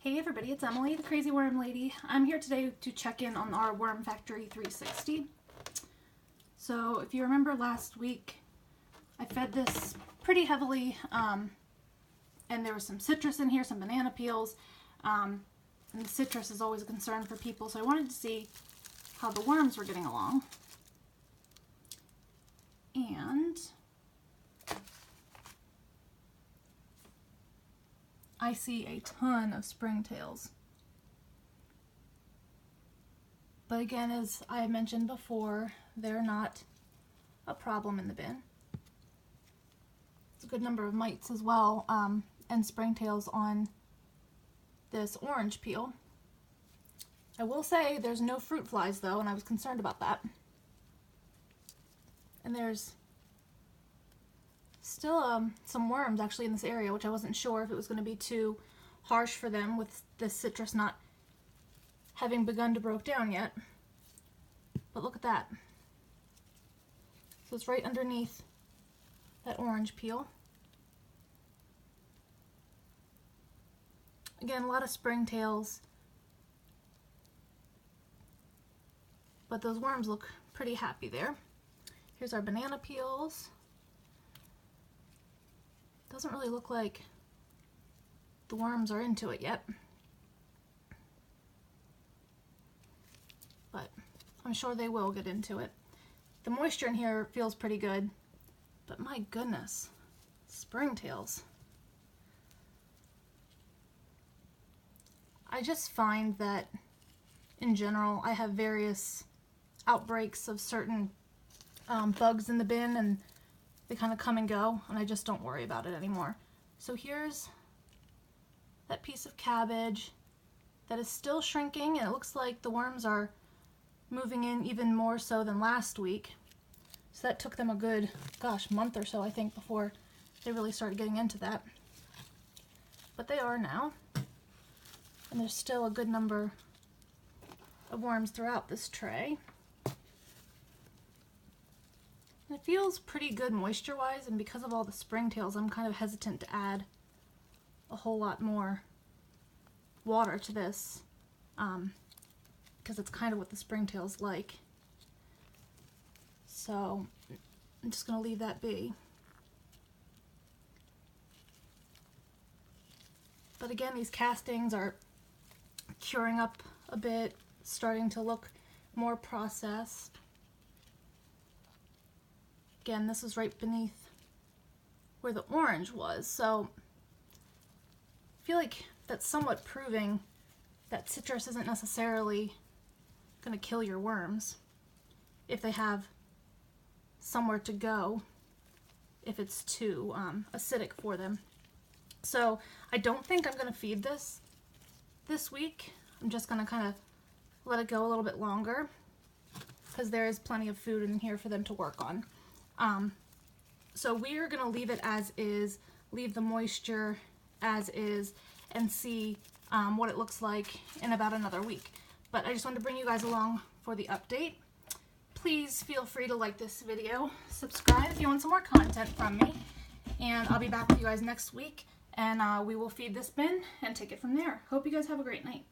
Hey everybody, it's Emily, the Crazy Worm Lady. I'm here today to check in on our Worm Factory 360. So if you remember last week, I fed this pretty heavily, and there was some citrus in here, some banana peels, and the citrus is always a concern for people, so I wanted to see how the worms were getting along. And I see a ton of Springtails. But again, as I mentioned before, they're not a problem in the bin. It's a good number of mites as well, and Springtails on this orange peel. I will say there's no fruit flies though, and I was concerned about that. And there's still some worms actually in this area, which I wasn't sure if it was going to be too harsh for them with this citrus not having begun to break down yet. But look at that. So it's right underneath that orange peel. Again, a lot of Springtails, but those worms look pretty happy there. Here's our banana peels. Doesn't really look like the worms are into it yet, but I'm sure they will get into it. The moisture in here feels pretty good, but my goodness, Springtails. I just find that in general I have various outbreaks of certain bugs in the bin, and they kind of come and go, and I just don't worry about it anymore. So here's that piece of cabbage that is still shrinking, and it looks like the worms are moving in even more so than last week. So that took them a good, gosh, month or so, I think, before they really started getting into that. But they are now, and there's still a good number of worms throughout this tray. It feels pretty good moisture-wise, and because of all the Springtails, I'm kind of hesitant to add a whole lot more water to this, because it's kind of what the Springtails like. So I'm just going to leave that be. But again, these castings are curing up a bit, starting to look more processed. Again, this is right beneath where the orange was, so I feel like that's somewhat proving that citrus isn't necessarily going to kill your worms if they have somewhere to go, if it's too acidic for them. So I don't think I'm going to feed this week. I'm just going to kind of let it go a little bit longer, because there is plenty of food in here for them to work on. So we are going to leave it as is, leave the moisture as is, and see what it looks like in about another week. But I just wanted to bring you guys along for the update. Please feel free to like this video, subscribe if you want some more content from me, and I'll be back with you guys next week, and we will feed this bin and take it from there. Hope you guys have a great night.